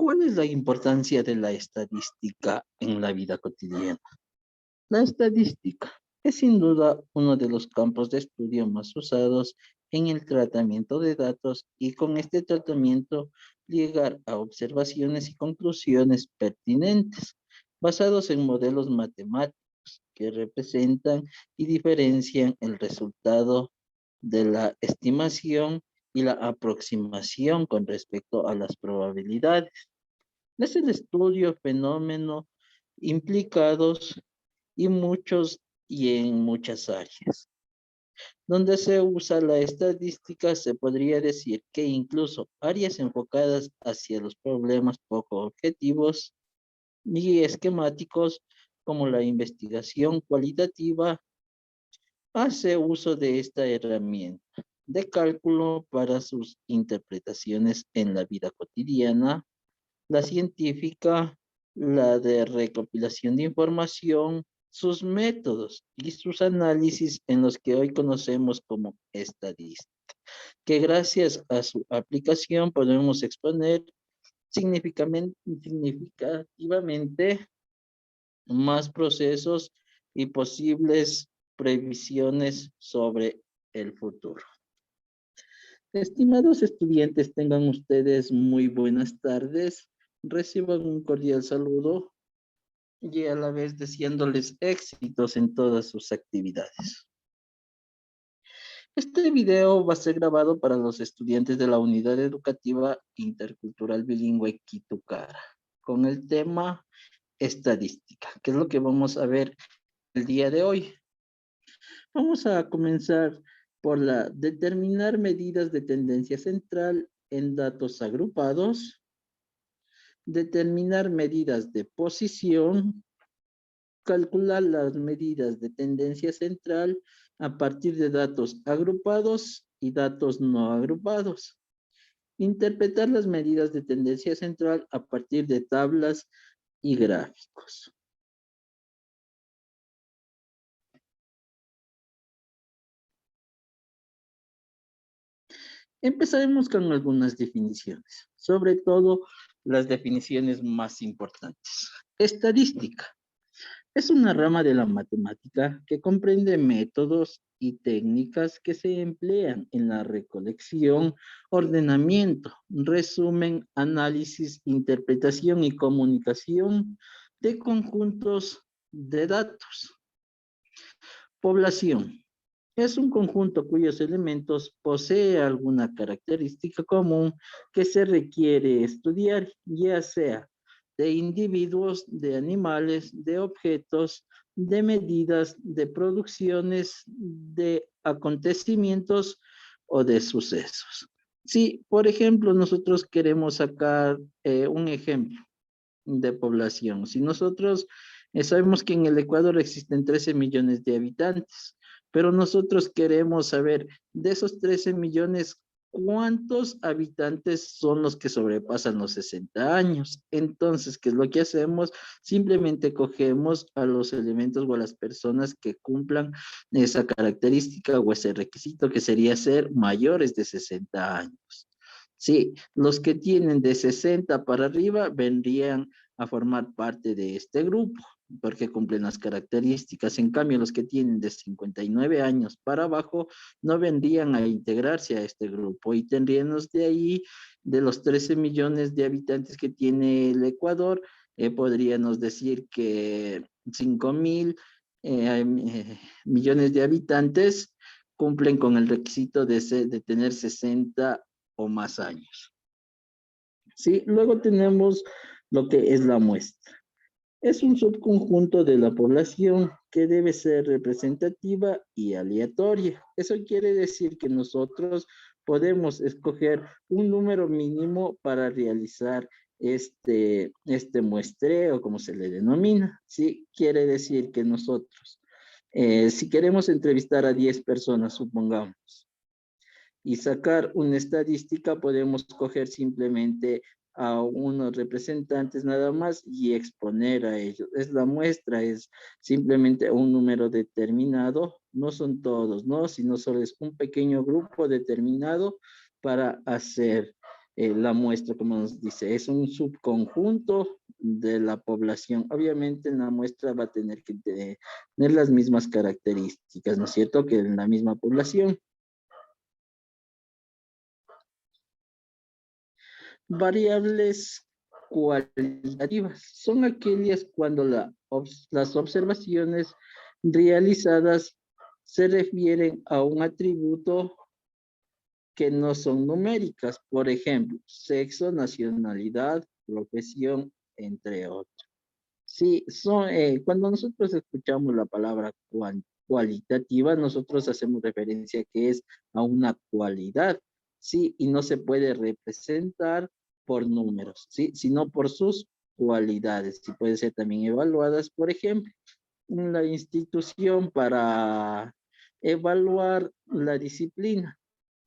¿Cuál es la importancia de la estadística en la vida cotidiana? La estadística es sin duda uno de los campos de estudio más usados en el tratamiento de datos y con este tratamiento llegar a observaciones y conclusiones pertinentes basados en modelos matemáticos que representan y diferencian el resultado de la estimación y la aproximación con respecto a las probabilidades. Es el estudio fenómeno implicados y muchos y en muchas áreas. Donde se usa la estadística, se podría decir que incluso áreas enfocadas hacia los problemas poco objetivos y esquemáticos, como la investigación cualitativa, hace uso de esta herramienta de cálculo para sus interpretaciones en la vida cotidiana, la científica, la de recopilación de información, sus métodos y sus análisis en los que hoy conocemos como estadística, que gracias a su aplicación podemos exponer significativamente más procesos y posibles previsiones sobre el futuro. Estimados estudiantes, tengan ustedes muy buenas tardes. Reciban un cordial saludo y a la vez deseándoles éxitos en todas sus actividades. Este video va a ser grabado para los estudiantes de la Unidad Educativa Intercultural Bilingüe Quito-Cara, con el tema estadística, que es lo que vamos a ver el día de hoy. Vamos a comenzar por la determinar medidas de tendencia central en datos agrupados, determinar medidas de posición, calcular las medidas de tendencia central a partir de datos agrupados y datos no agrupados. Interpretar las medidas de tendencia central a partir de tablas y gráficos. Empezaremos con algunas definiciones, sobre todo las definiciones más importantes. Estadística. Es una rama de la matemática que comprende métodos y técnicas que se emplean en la recolección, ordenamiento, resumen, análisis, interpretación y comunicación de conjuntos de datos. Población. Es un conjunto cuyos elementos posee alguna característica común que se requiere estudiar, ya sea de individuos, de animales, de objetos, de medidas, de producciones, de acontecimientos o de sucesos. Si, por ejemplo, nosotros queremos sacar un ejemplo de población, si nosotros sabemos que en el Ecuador existen 13 millones de habitantes, pero nosotros queremos saber de esos 13 millones, ¿cuántos habitantes son los que sobrepasan los 60 años? Entonces, ¿qué es lo que hacemos? Simplemente cogemos a los elementos o a las personas que cumplan esa característica o ese requisito que sería ser mayores de 60 años. Sí, los que tienen de 60 para arriba vendrían a formar parte de este grupo, porque cumplen las características. En cambio, los que tienen de 59 años para abajo no vendrían a integrarse a este grupo y tendríamos de ahí, de los 13 millones de habitantes que tiene el Ecuador, podríamos decir que 5.000 millones de habitantes cumplen con el requisito de tener 60 o más años. Sí, luego tenemos lo que es la muestra. Es un subconjunto de la población que debe ser representativa y aleatoria. Eso quiere decir que nosotros podemos escoger un número mínimo para realizar este muestreo, como se le denomina. Sí, quiere decir que nosotros, si queremos entrevistar a 10 personas, supongamos, y sacar una estadística, podemos coger simplemente a unos representantes nada más y exponer a ellos. Es la muestra, es simplemente un número determinado, no son todos, ¿no? Sino solo es un pequeño grupo determinado para hacer la muestra, como nos dice, es un subconjunto de la población. Obviamente la muestra va a tener que tener las mismas características, ¿no es cierto?, que en la misma población. Variables cualitativas son aquellas cuando las observaciones realizadas se refieren a un atributo que no son numéricas, por ejemplo, sexo, nacionalidad, profesión, entre otros. Sí, cuando nosotros escuchamos la palabra cualitativa, nosotros hacemos referencia que es a una cualidad, sí, y no se puede representar por números, sí, sino por sus cualidades, y pueden ser también evaluadas, por ejemplo, la institución para evaluar la disciplina.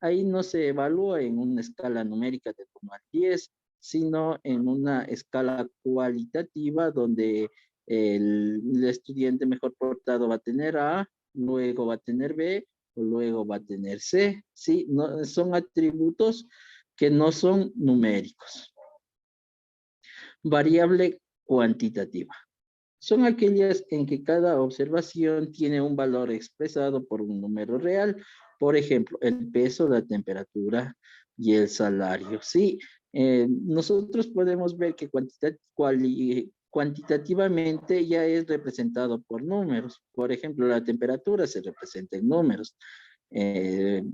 Ahí no se evalúa en una escala numérica de 1 al 10, sino en una escala cualitativa donde el estudiante mejor portado va a tener A, luego va a tener B, o luego va a tener C. Sí, no, son atributos que no son numéricos. Variable cuantitativa. Son aquellas en que cada observación tiene un valor expresado por un número real. Por ejemplo, el peso, la temperatura y el salario. Sí, nosotros podemos ver que cuantitativamente ya es representado por números. Por ejemplo, la temperatura se representa en números.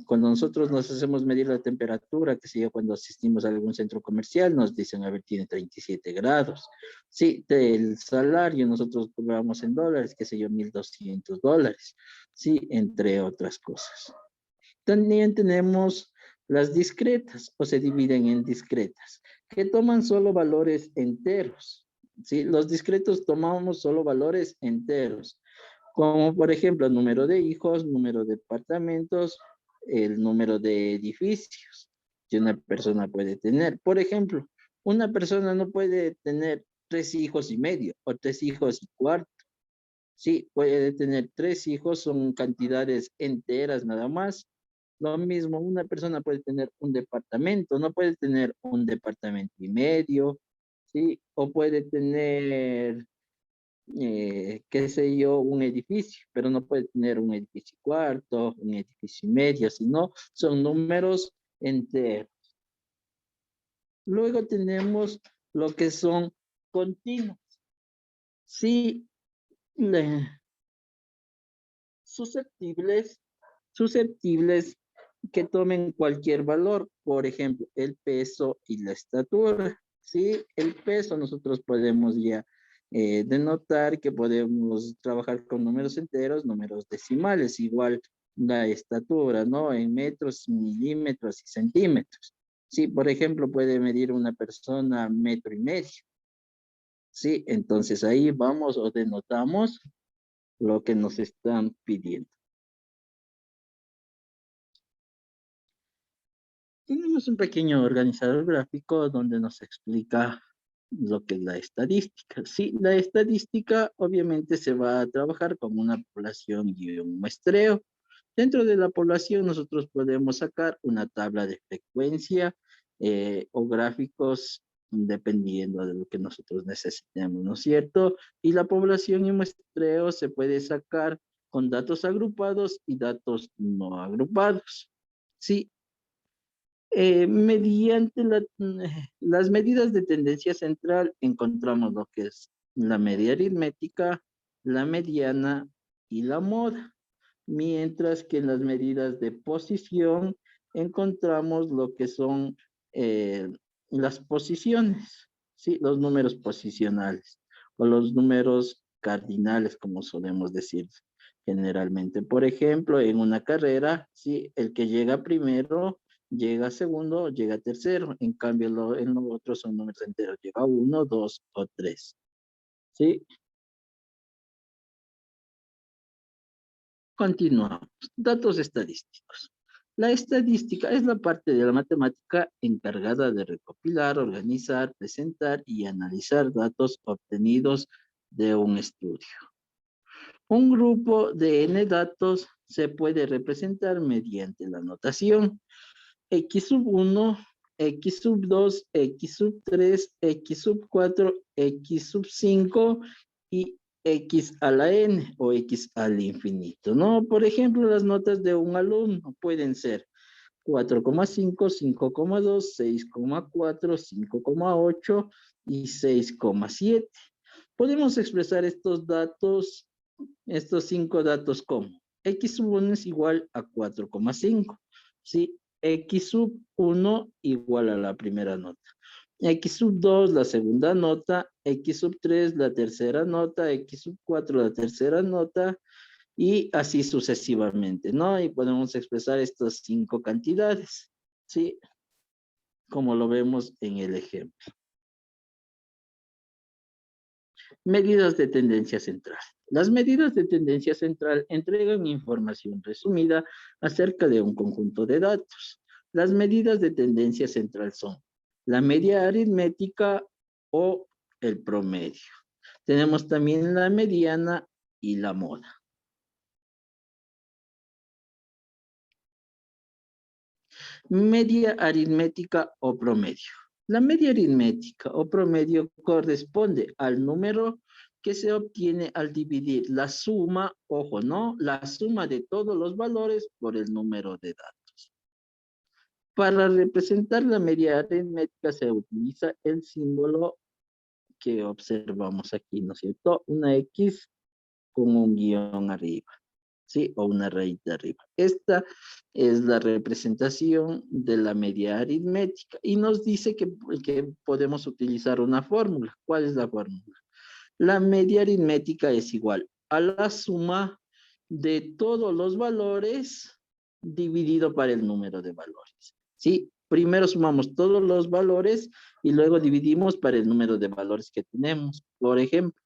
Cuando nosotros nos hacemos medir la temperatura, que sé yo, cuando asistimos a algún centro comercial, nos dicen, a ver, tiene 37 grados. Sí, del salario nosotros cobramos en dólares, qué sé yo, $1,200. Sí, entre otras cosas. También tenemos las discretas, o se dividen en discretas, que toman solo valores enteros. Sí, los discretos tomamos solo valores enteros, como por ejemplo el número de hijos, número de departamentos, el número de edificios que una persona puede tener. Por ejemplo, una persona no puede tener 3 hijos y medio o 3 hijos y cuarto. Sí, puede tener 3 hijos, son cantidades enteras nada más. Lo mismo, una persona puede tener un departamento, no puede tener un departamento y medio, ¿sí? O puede tener qué sé yo, un edificio, pero no puede tener un edificio y cuarto, un edificio y medio, sino son números enteros. Luego tenemos lo que son continuos. Sí, susceptibles, susceptibles que tomen cualquier valor, por ejemplo, el peso y la estatura. Sí, el peso nosotros podemos ya denotar que podemos trabajar con números enteros, números decimales, igual la estatura, ¿no? En metros, milímetros y centímetros. Sí, por ejemplo, puede medir una persona 1,5 metros. Sí, entonces ahí vamos o denotamos lo que nos están pidiendo. Tenemos un pequeño organizador gráfico donde nos explica lo que es la estadística. Sí, la estadística obviamente se va a trabajar con una población y un muestreo. Dentro de la población nosotros podemos sacar una tabla de frecuencia o gráficos dependiendo de lo que nosotros necesitemos, ¿no es cierto? Y la población y muestreo se puede sacar con datos agrupados y datos no agrupados. Sí, mediante las medidas de tendencia central encontramos lo que es la media aritmética, la mediana y la moda, mientras que en las medidas de posición encontramos lo que son eh, las posiciones, ¿sí? Los números posicionales o los números cardinales, como solemos decir generalmente. Por ejemplo, en una carrera, ¿sí? El que llega primero llega segundo, llega tercero. En cambio, en los otros son números enteros. Llega 1, 2 o 3. ¿Sí? Continuamos. Datos estadísticos. La estadística es la parte de la matemática encargada de recopilar, organizar, presentar y analizar datos obtenidos de un estudio. Un grupo de n datos se puede representar mediante la notación X sub 1 X sub 2, X sub 3, X sub 4, X sub 5 y X a la N o X al infinito, ¿no? Por ejemplo, las notas de un alumno pueden ser 4,5, 5,2, 6,4, 5,8 y 6,7. Podemos expresar estos datos, estos 5 datos como X sub 1 es igual a 4,5, ¿sí? X sub 1 igual a la primera nota. X sub 2 la segunda nota, X sub 3 la tercera nota, X sub 4 la tercera nota, y así sucesivamente, ¿no? Y podemos expresar estas 5 cantidades, ¿sí? Como lo vemos en el ejemplo. Medidas de tendencia central. Las medidas de tendencia central entregan información resumida acerca de un conjunto de datos. Las medidas de tendencia central son la media aritmética o el promedio. Tenemos también la mediana y la moda. Media aritmética o promedio. La media aritmética o promedio corresponde al número que se obtiene al dividir la suma, ojo, ¿no? La suma de todos los valores por el número de datos. Para representar la media aritmética se utiliza el símbolo que observamos aquí, ¿no es cierto? Una X con un guión arriba. ¿Sí? O una raíz de arriba. Esta es la representación de la media aritmética y nos dice que podemos utilizar una fórmula. ¿Cuál es la fórmula? La media aritmética es igual a la suma de todos los valores dividido para el número de valores. ¿Sí? Primero sumamos todos los valores y luego dividimos para el número de valores que tenemos. Por ejemplo,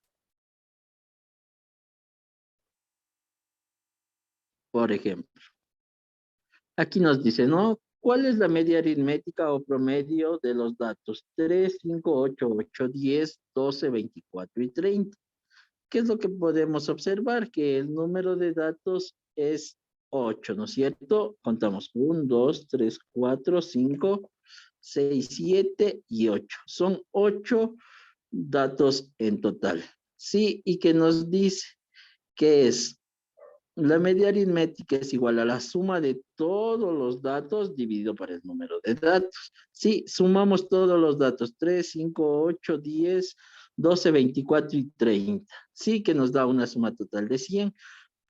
aquí nos dice, ¿no? ¿Cuál es la media aritmética o promedio de los datos? 3, 5, 8, 8, 10, 12, 24 y 30. ¿Qué es lo que podemos observar? Que el número de datos es 8, ¿no es cierto? Contamos 1, 2, 3, 4, 5, 6, 7 y 8. Son 8 datos en total. Sí, y que nos dice que es la media aritmética es igual a la suma de todos los datos dividido por el número de datos. Sí, sumamos todos los datos, 3, 5, 8, 10, 12, 24 y 30. Sí, que nos da una suma total de 100.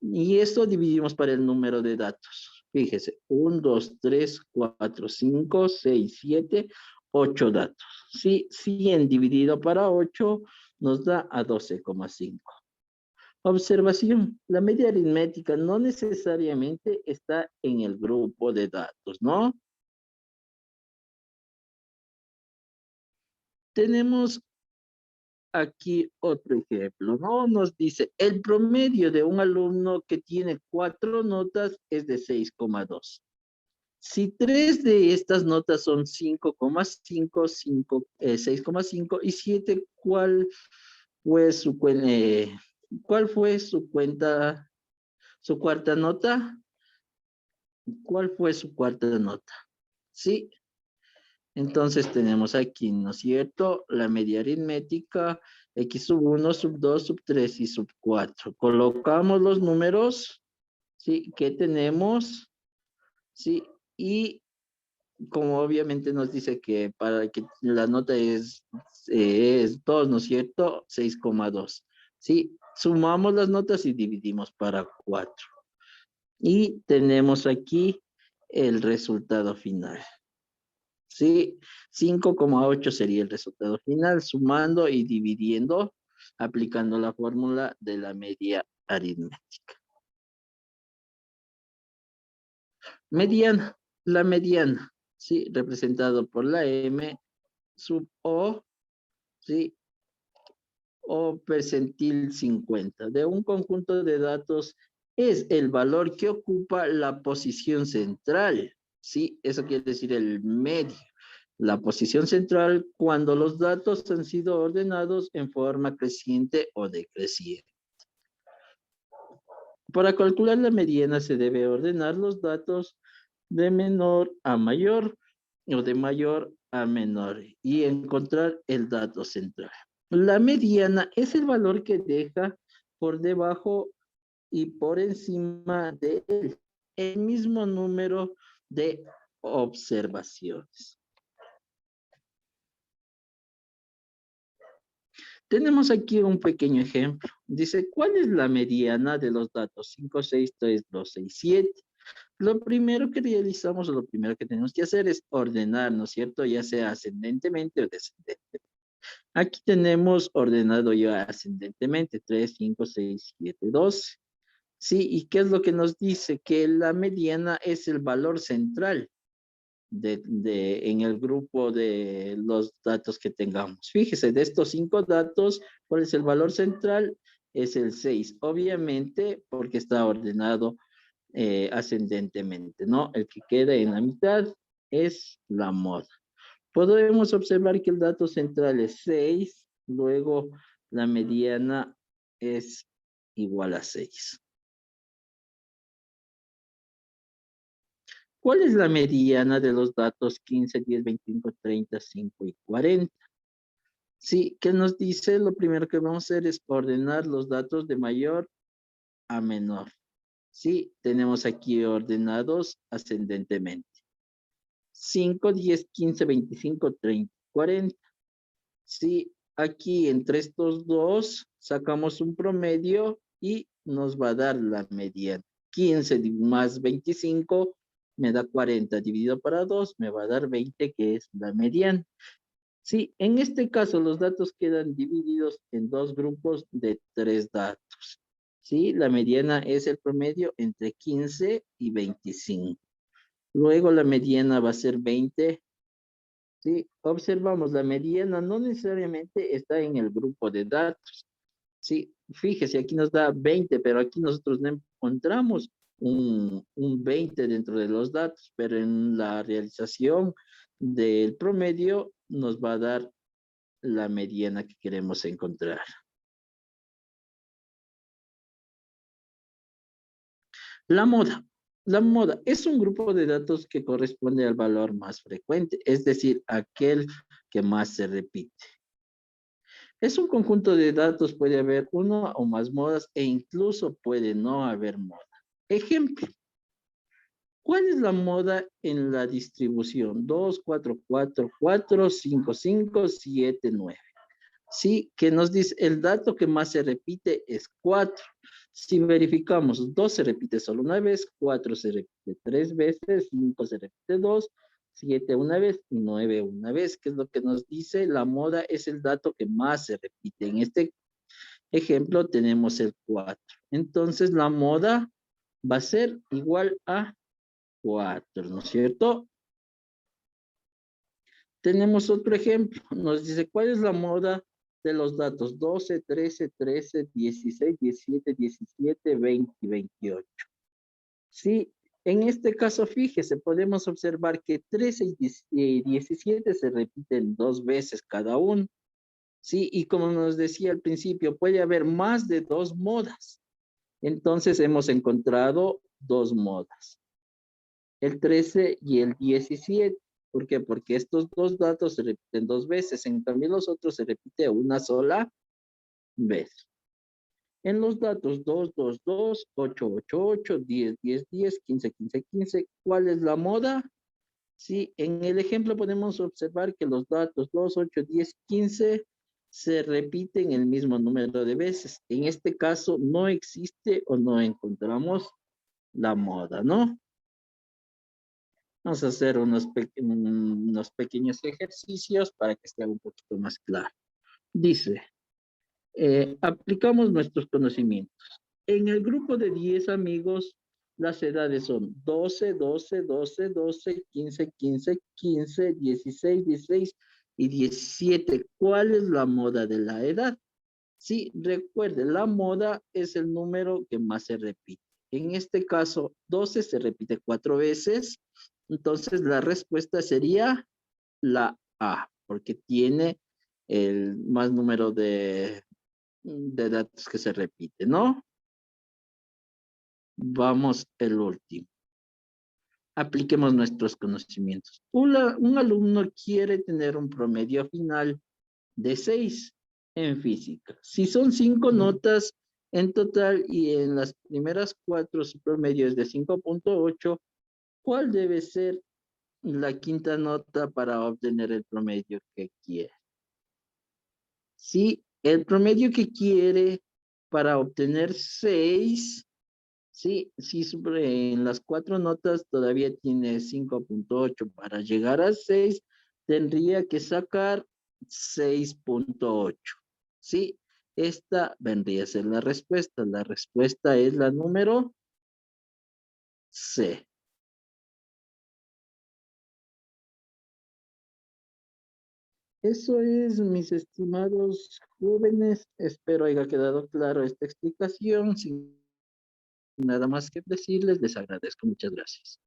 Y esto dividimos para el número de datos. Fíjese, 1, 2, 3, 4, 5, 6, 7, 8 datos. Sí, 100 dividido para 8 nos da a 12,5. Observación, la media aritmética no necesariamente está en el grupo de datos, ¿no? Tenemos aquí otro ejemplo, ¿no? Nos dice, el promedio de un alumno que tiene 4 notas es de 6,2. Si 3 de estas notas son 5,5, 6,5 y 7, ¿cuál fue su cuenta, su cuarta nota? ¿Cuál fue su cuarta nota? Sí, entonces tenemos aquí, ¿no es cierto? La media aritmética, X sub 1, sub 2, sub 3 y sub 4. Colocamos los números, ¿sí? Que tenemos, ¿sí? Y como obviamente nos dice que para que la nota es 2, ¿no es cierto? 6,2. ¿Sí? Sumamos las notas y dividimos para 4. Y tenemos aquí el resultado final. Sí, 5,8 sería el resultado final, sumando y dividiendo, aplicando la fórmula de la media aritmética. Mediana, la mediana, sí, representado por la M sub O, sí, o percentil 50 de un conjunto de datos es el valor que ocupa la posición central, sí, eso quiere decir el medio. La posición central cuando los datos han sido ordenados en forma creciente o decreciente. Para calcular la mediana se debe ordenar los datos de menor a mayor o de mayor a menor y encontrar el dato central. La mediana es el valor que deja por debajo y por encima de él el mismo número de observaciones. Tenemos aquí un pequeño ejemplo. Dice, ¿cuál es la mediana de los datos 5, 6, 3, 2, 6, 7? Lo primero que realizamos, o lo primero que tenemos que hacer es ordenar, ¿no es cierto? Ya sea ascendentemente o descendentemente. Aquí tenemos ordenado ya ascendentemente 3, 5, 6, 7, 12. Sí, ¿y qué es lo que nos dice? Que la mediana es el valor central en el grupo de los datos que tengamos. Fíjese, de estos 5 datos, ¿cuál es el valor central? Es el 6, obviamente porque está ordenado ascendentemente, ¿no? El que queda en la mitad es la moda. Podemos observar que el dato central es 6, luego la mediana es igual a 6. ¿Cuál es la mediana de los datos 15, 10, 25, 30, 5 y 40? Sí, ¿qué nos dice? Lo primero que vamos a hacer es ordenar los datos de mayor a menor. Sí, tenemos aquí ordenados ascendentemente. 5, 10, 15, 25, 30, 40. Sí, aquí entre estos dos sacamos un promedio y nos va a dar la mediana. 15 más 25 me da 40, dividido para 2 me va a dar 20, que es la mediana. Sí, en este caso los datos quedan divididos en dos grupos de 3 datos. Sí, la mediana es el promedio entre 15 y 25. Luego la mediana va a ser 20. Sí, observamos, la mediana no necesariamente está en el grupo de datos. Sí, fíjese, aquí nos da 20, pero aquí nosotros no encontramos un 20 dentro de los datos, pero en la realización del promedio nos va a dar la mediana que queremos encontrar. La moda. La moda es un grupo de datos que corresponde al valor más frecuente, es decir, aquel que más se repite. Es un conjunto de datos, puede haber uno o más modas e incluso puede no haber moda. Ejemplo, ¿cuál es la moda en la distribución? 2, 4, 4, 4, 5, 5, 7, 9. Sí, que nos dice el dato que más se repite es 4. Si verificamos, 2 se repite solo una vez, 4 se repite 3 veces, 5 se repite 2, 7 una vez y 9 una vez. ¿Qué es lo que nos dice? La moda es el dato que más se repite. En este ejemplo tenemos el 4. Entonces la moda va a ser igual a 4, ¿no es cierto? Tenemos otro ejemplo. Nos dice, ¿cuál es la moda de los datos? 12, 13, 13, 16, 17, 17, 20 y 28. Sí, en este caso, fíjese, podemos observar que 13 y 17 se repiten 2 veces cada uno. Sí, y como nos decía al principio, puede haber más de 2 modas. Entonces hemos encontrado 2 modas. El 13 y el 17. ¿Por qué? Porque estos dos datos se repiten 2 veces, en cambio los otros se repite una sola vez. En los datos 2, 2, 2, 8, 8, 8, 10, 10, 10, 15, 15, 15, ¿cuál es la moda? Sí, en el ejemplo podemos observar que los datos 2, 8, 10, 15 se repiten el mismo número de veces. En este caso no existe o no encontramos la moda, ¿no? Vamos a hacer unos pequeños ejercicios para que esté un poquito más claro. Dice, aplicamos nuestros conocimientos. En el grupo de 10 amigos, las edades son 12, 12, 12, 12, 15, 15, 15, 16, 16 y 17. ¿Cuál es la moda de la edad? Sí, recuerden, la moda es el número que más se repite. En este caso, 12 se repite 4 veces. Entonces, la respuesta sería la A, porque tiene el más número de datos que se repite, ¿no? Vamos el último. Apliquemos nuestros conocimientos. Un alumno quiere tener un promedio final de 6 en física. Si son 5 notas en total y en las primeras 4 su promedio es de 5.8, ¿cuál debe ser la quinta nota para obtener el promedio que quiere? Si el promedio que quiere para obtener 6, sí, sí, en las 4 notas todavía tiene 5.8. Para llegar a 6, tendría que sacar 6.8. Sí, esta vendría a ser la respuesta. La respuesta es la número C. Eso es, mis estimados jóvenes. Espero haya quedado claro esta explicación. Sin nada más que decirles, les agradezco. Muchas gracias.